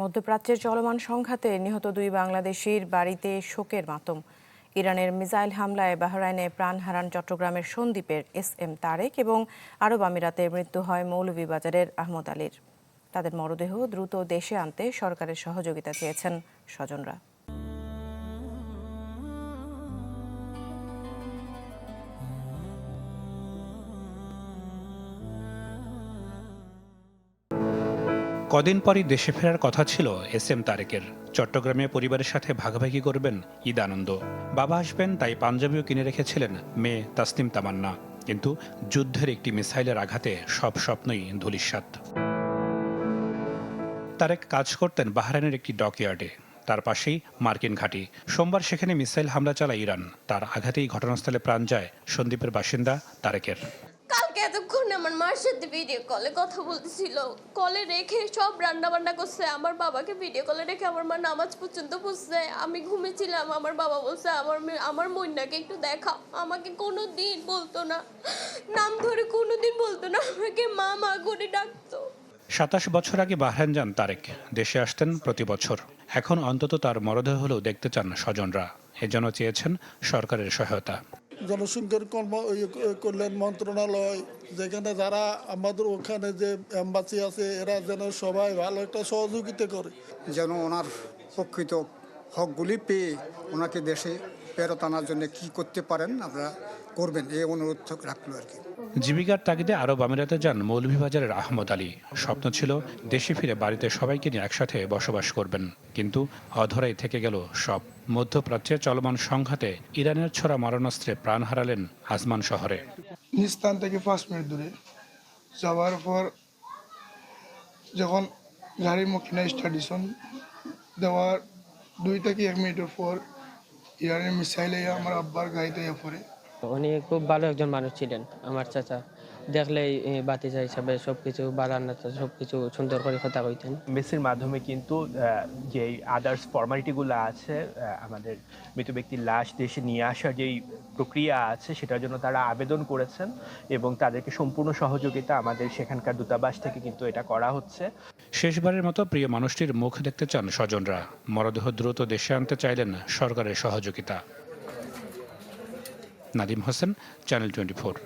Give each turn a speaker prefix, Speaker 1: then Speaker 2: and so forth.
Speaker 1: মধ্যপ্রাচ্যের চলমান সংঘাতে নিহত 2 বাংলাদেশির বাড়িতে শোকের মাতম। ইরানের মিসাইল হামলায় বাহরাইনে প্রাণ হারান চট্টগ্রামের সন্দ্বীপের SM তারেক এবং আরব আমিরাতে মৃত্যু হয় মৌলভীবাজারের আহমদ আলীর। তাদের মরদেহ দ্রুত দেশে আনতে সরকারের সহযোগিতা চেয়েছেন স্বজনরা।
Speaker 2: কদিন পরই দেশে ফেরার কথা ছিল SM তারেকের। চট্টগ্রামে পরিবারের সাথে ভাগাভাগি করবেন ঈদ আনন্দ। বাবা আসবেন তাই পাঞ্জাবিও কিনে রেখেছিলেন মেয়ে তাসনিম তামান্না। কিন্তু যুদ্ধের একটি মিসাইলের আঘাতে সব স্বপ্নই ধূলিসাৎ। তারেক কাজ করতেন বাহরাইনের একটি ডকইয়ার্ডে। তার পাশেই মার্কিন ঘাঁটি। সোমবার সেখানে মিসাইল হামলা চালায় ইরান। তার আঘাতেই ঘটনাস্থলে প্রাণ যায় সন্দ্বীপের বাসিন্দা তারেকের।
Speaker 3: কালকে এতক্ষণ আমার মার সাথে ভিডিও কলে কথা বলতেছিল, কলে রেখে সব রান্না বান্না করছে। আমার বাবাকে ভিডিও কলে রেখে আমার মা নামাজ পর্যন্ত পড়ছে। আমি ঘুমেছিলাম, আমার বাবা বলছে আমার মইনাকে একটু দেখা। আমাকে কোনোদিন বলতো না, নাম ধরে কোনোদিন বলতো না, আমাকে মা মা করে ডাকতো।
Speaker 2: 27 বছর আগে বাহরাইন যান তারেক। দেশে আসতেন প্রতি বছর। এখন অন্তত তার মরদেহ হলেও দেখতে চান স্বজনরা। এজন্য চেয়েছেন সরকারের সহায়তা।
Speaker 4: জনসংখ্যার কল্যাণ মন্ত্রণালয়, যেখানে যারা আমাদের ওখানে যে এম্বাসি আছে, এরা যেন সবাই ভালো একটা সহযোগিতা করে,
Speaker 5: যেন ওনার প্রকৃত হকগুলি পেয়ে ওনাকে দেশে ফেরত আনার জন্য কি করতে পারেন আপনারা করবেন, এই অনুরোধ রাখলো আর কি।
Speaker 2: জীবিকার তাগিদে আরব আমিরাতে যান মৌলভীবাজারের আহমদ আলী। স্বপ্ন ছিল দেশে ফিরে বাড়িতে সবাইকে নিয়ে একসাথে বসবাস করবেন, কিন্তু অধরাই থেকে গেল সব। মধ্যপ্রাচ্যে চলমান সংঘাতে ইরানের ছোড়া মারণাস্ত্রে প্রাণ হারালেন আজমান শহরে।
Speaker 6: স্থান থেকে 5 মিনিট দূরে যাওয়ার পর যখন গাড়ির মুখিনা স্টেশন দেওয়ার 2 থেকে 1 মিনিটের পর ইরানের মিসাইলে আমার আব্বার গাড়িতে পড়ে।
Speaker 7: উনি খুব ভালো একজন মানুষ ছিলেন। আমার চাচা দেখলেই বাতিজা হিসাবে সবকিছু বারান্না সবকিছু সুন্দর করে কথা কইতেন।
Speaker 8: মেসির মাধ্যমে কিন্তু যে আদার্স ফর্মালিটিগুলো আছে, আমাদের মৃত ব্যক্তির লাশ দেশে নিয়ে আসার যেই প্রক্রিয়া আছে সেটার জন্য তারা আবেদন করেছেন এবং তাদেরকে সম্পূর্ণ সহযোগিতা আমাদের সেখানকার দূতাবাস থেকে কিন্তু এটা করা হচ্ছে।
Speaker 2: শেষবারের মতো প্রিয় মানুষটির মুখ দেখতে চান স্বজনরা। মরদেহ দ্রুত দেশে আনতে চাইলেন সরকারের সহযোগিতা। নাদিম হোসেন, চ্যানেল 24।